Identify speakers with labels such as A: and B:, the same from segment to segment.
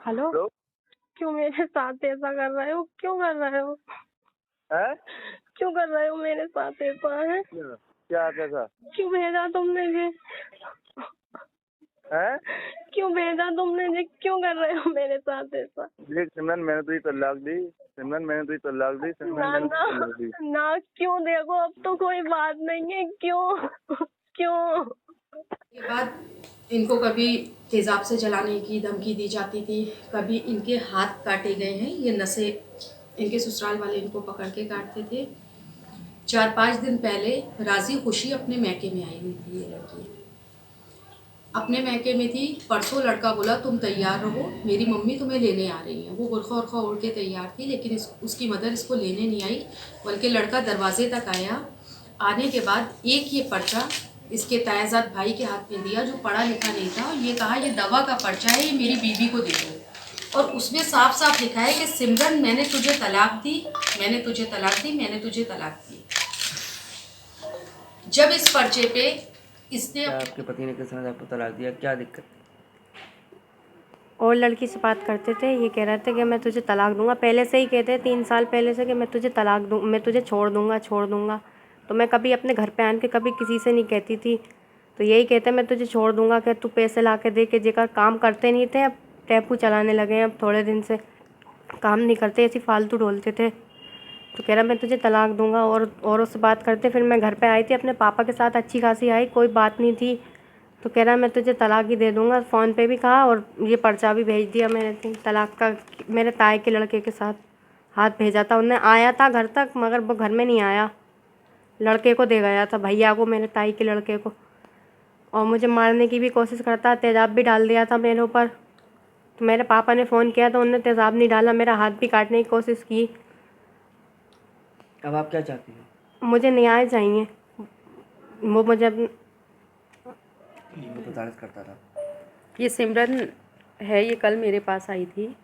A: Hello.
B: Hello.
A: क्यों मेरे साथ ऐसा कर रहे हो? क्यों कर रहे हो?
B: है
A: क्यों कर रहे हो मेरे साथ ऐसा? है
B: क्या कैसा
A: क्यों भेजा तुमने ये?
B: है?
A: क्यों भेजा तुमने ये? क्यों कर रहे हो मेरे साथ ऐसा?
B: देख सिमरन, मैंने तुझे तलाक दी। सिमरन, मैंने तुझे तलाक दी। सिमरन,
A: ना
B: मैंने
A: ना
B: तुझे तलाक दी।
A: ना, क्यों? देखो अब तो कोई बात नहीं है। क्यों? क्यों?
C: के बाद इनको कभी तेज़ाब से जलाने की धमकी दी जाती थी, कभी इनके हाथ काटे गए हैं। ये नसें इनके ससुराल वाले इनको पकड़ के काटते थे। 4-5 दिन पहले राजी खुशी अपने मैके में आई हुई थी। ये लड़की अपने मैके में थी। परसों लड़का बोला तुम तैयार रहो, मेरी मम्मी तुम्हें लेने आ रही है। वो बुरखा उर्खा ओढ़ के तैयार थी, लेकिन उसकी मदर इसको लेने नहीं आई, बल्कि लड़का दरवाजे तक आया। आने के बाद एक ये पर्चा इसके तायाजाद भाई के हाथ में दिया, जो पढ़ा लिखा नहीं था, और ये कहा ये दवा का पर्चा है, ये मेरी बीवी को दे दो। और उसमें साफ साफ लिखा है कि सिमरन, मैंने तुझे तलाक दी, मैंने तुझे तलाक दी, मैंने तुझे तलाक दी। जब इस पर्चे पे इसने
D: आपके पति ने किस समय आपको तलाक दिया, क्या दिक्कत?
A: और लड़की से बात करते थे, ये कह रहे थे कि मैं तुझे तलाक दूंगा। पहले से ही कहते 3 साल पहले से कि मैं तुझे तलाक दूँ, मैं तुझे छोड़ दूंगा। तो मैं कभी अपने घर पे आन के कभी किसी से नहीं कहती थी। तो यही कहते मैं तुझे छोड़ दूंगा, कि तू पैसे ला के दे के। जेकर काम करते नहीं थे, अब टेम्पू चलाने लगे हैं। अब थोड़े दिन से काम नहीं करते, ऐसी फालतू डोलते थे। तो कह रहा मैं तुझे तलाक दूंगा। और उससे बात करते, फिर मैं घर पे आई थी अपने पापा के साथ, अच्छी खासी आई, कोई बात नहीं थी। तो कह रहा मैं तुझे तलाक ही दे दूंगा। फ़ोन पे भी कहा और ये पर्चा भी भेज दिया मैंने तलाक का। मेरे ताए के लड़के के साथ हाथ भेजा था, उन्हें आया था घर तक, मगर वो घर में नहीं आया, लड़के को दे गया था, भैया को, मेरे ताई के लड़के को। और मुझे मारने की भी कोशिश करता, तेज़ाब भी डाल दिया था मेरे ऊपर। तो मेरे पापा ने फ़ोन किया तो उन्होंने तेज़ाब नहीं डाला, मेरा हाथ भी काटने की कोशिश की।
D: अब आप क्या चाहती हैं?
A: मुझे न्याय चाहिए। वो मुझे
D: वो प्रताड़ित करता था।
C: ये सिमरन है, ये कल मेरे पास आई थी।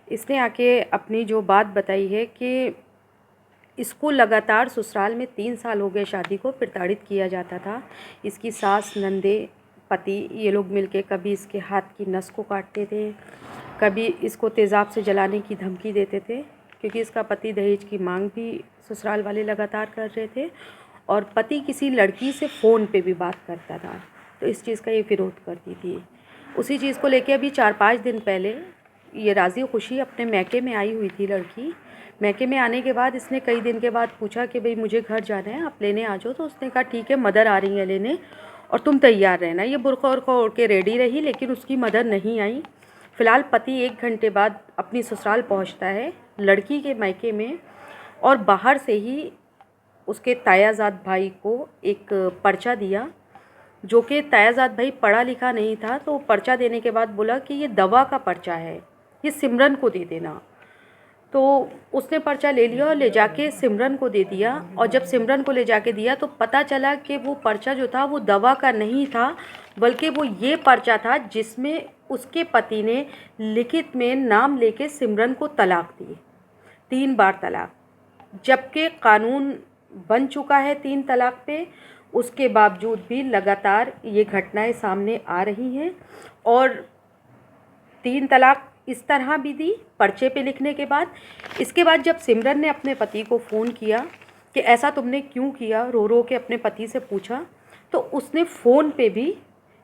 C: इसने आके अपनी जो बात बताई है कि इसको लगातार ससुराल में 3 साल हो गए शादी को प्रताड़ित किया जाता था। इसकी सास, नंदे, पति, ये लोग मिलके कभी इसके हाथ की नस को काटते थे, कभी इसको तेज़ाब से जलाने की धमकी देते थे, क्योंकि इसका पति दहेज की मांग भी ससुराल वाले लगातार कर रहे थे। और पति किसी लड़की से फ़ोन पे भी बात करता था, तो इस चीज़ का ये विरोध करती थी। उसी चीज़ को लेके अभी 4-5 दिन पहले ये राज़ी खुशी अपने मैके में आई हुई थी लड़की। मैके में आने के बाद इसने कई दिन के बाद पूछा कि भाई मुझे घर जाना है, आप लेने आ जाओ। तो उसने कहा ठीक है, मदर आ रही है लेने और तुम तैयार रहना। ये बुरखा उरखा ओढ़ के रेडी रही, लेकिन उसकी मदर नहीं आई। फ़िलहाल पति 1 घंटे बाद अपनी ससुराल पहुंचता है लड़की के मायके में, और बाहर से ही उसके तायाजाद भाई को एक पर्चा दिया, जो कि तायाजाद भाई पढ़ा लिखा नहीं था। तो पर्चा देने के बाद बोला कि ये दवा का पर्चा है, ये सिमरन को दे देना। तो उसने पर्चा ले लिया और ले जाके सिमरन को दे दिया। और जब सिमरन को ले जाके दिया तो पता चला कि वो पर्चा जो था वो दवा का नहीं था, बल्कि वो ये पर्चा था जिसमें उसके पति ने लिखित में नाम लेके सिमरन को तलाक दी, 3 बार तलाक। जबकि कानून बन चुका है 3 तलाक पे, उसके बावजूद भी लगातार ये घटनाएं सामने आ रही हैं। और 3 तलाक इस तरह भी दी पर्चे पे लिखने के बाद। इसके बाद जब सिमरन ने अपने पति को फ़ोन किया कि ऐसा तुमने क्यों किया, रो रो के अपने पति से पूछा, तो उसने फ़ोन पे भी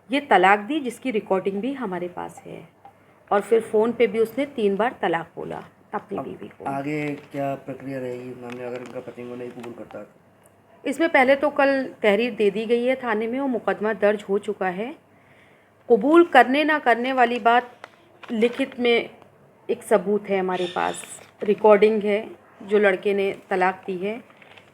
C: ये तलाक दी, जिसकी रिकॉर्डिंग भी हमारे पास है। और फिर फ़ोन पे भी उसने 3 बार तलाक बोला अपनी बीवी को।
D: आगे क्या प्रक्रिया रहेगी मामले, अगर उनका पति को नहीं कबूल करता है?
C: इसमें पहले तो कल तहरीर दे दी गई है थाने में और मुकदमा दर्ज हो चुका है। कबूल करने ना करने वाली बात, लिखित में एक सबूत है हमारे पास, रिकॉर्डिंग है जो लड़के ने तलाक दी है।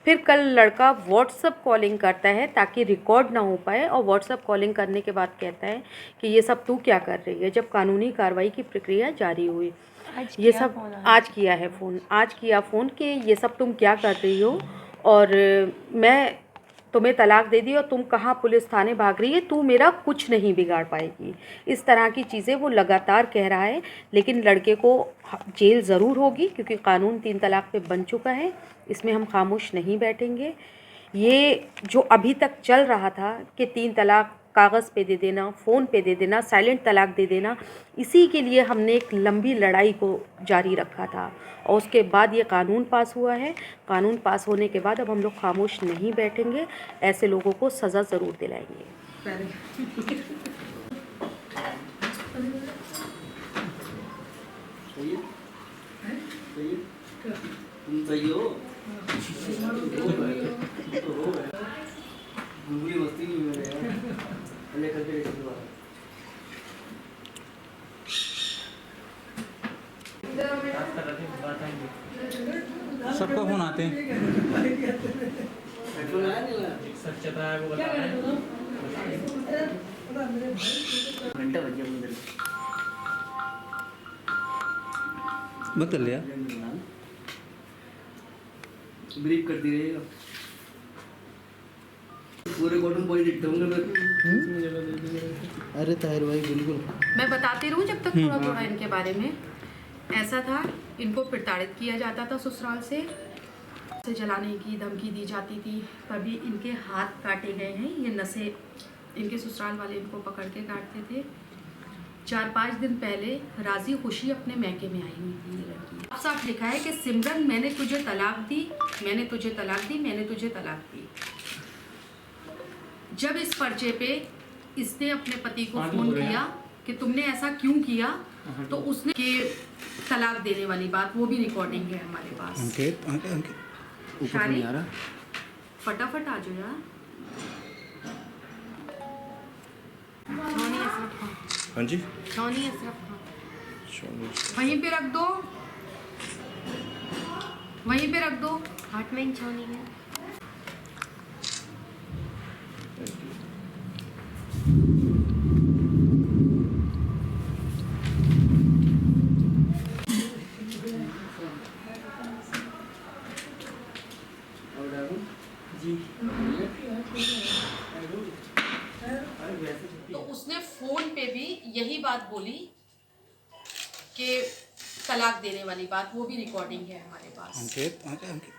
C: फिर कल लड़का व्हाट्सअप कॉलिंग करता है ताकि रिकॉर्ड ना हो पाए, और व्हाट्सअप कॉलिंग करने के बाद कहता है कि ये सब तू क्या कर रही है, जब कानूनी कार्रवाई की प्रक्रिया जारी हुई। ये सब आज किया है फ़ोन, आज किया फ़ोन कि ये सब तुम क्या कर रही हो, और मैं तुम्हें तलाक दे दी और तुम कहाँ पुलिस थाने भाग रही है, तू मेरा कुछ नहीं बिगाड़ पाएगी। इस तरह की चीज़ें वो लगातार कह रहा है। लेकिन लड़के को जेल ज़रूर होगी, क्योंकि कानून 3 तलाक पे बन चुका है, इसमें हम खामोश नहीं बैठेंगे। ये जो अभी तक चल रहा था कि 3 तलाक कागज़ पे दे देना, फ़ोन पे दे देना, साइलेंट तलाक दे देना, इसी के लिए हमने एक लंबी लड़ाई को जारी रखा था। और उसके बाद ये कानून पास हुआ है। कानून पास होने के बाद अब हम लोग खामोश नहीं बैठेंगे, ऐसे लोगों को सज़ा ज़रूर दिलाएंगे।
D: तुम सही हो। बुरी मस्ती नहीं हो रही है। पहले करके देखो दोबारा।
E: सबका फोन आते हैं।
D: हेडफोन आया नहीं आया? घंटा बज गया मंदिर
E: मत कर लिया।
D: ब्रीफ करती रहेगा। पूरे कॉटन बॉडी देखता हूँ मैं।
E: अरे ताहिर भाई बिल्कुल।
C: मैं बताती रहूँ जब तक थोड़ा थोड़ा इनके बारे में। ऐसा था, इनको प्रताड़ित किया जाता था ससुराल से जलाने की धमकी दी जाती थी। कभी इनके हाथ काटे गए हैं, ये नसें इनके ससुराल वाले इनको पकड़ के काटते थे। 4-5 दिन पहले राजी खुशी अपने मैके में आई हुई थी ये लड़की। साफ साफ लिखा है कि सिमरन मैंने तुझे तलाक दी, मैंने तुझे तलाक दी, मैंने तुझे तलाक दी। जब इस पर्चे पे इसने अपने पति को फोन किया कि तुमने ऐसा क्यों किया, तो उसने के तलाक देने वाली बात, वो भी रिकॉर्डिंग है हमारे पास।
D: ऊपर नहीं आ रहा।
C: फटाफट आ जाओ यार।
F: हाँ जी
C: वहीं पे रख दो, वहीं पे रख दो।
A: हाथ में छानी है।
C: तो उसने फोन पे भी यही बात बोली कि तलाक देने वाली बात, वो भी रिकॉर्डिंग है हमारे पास।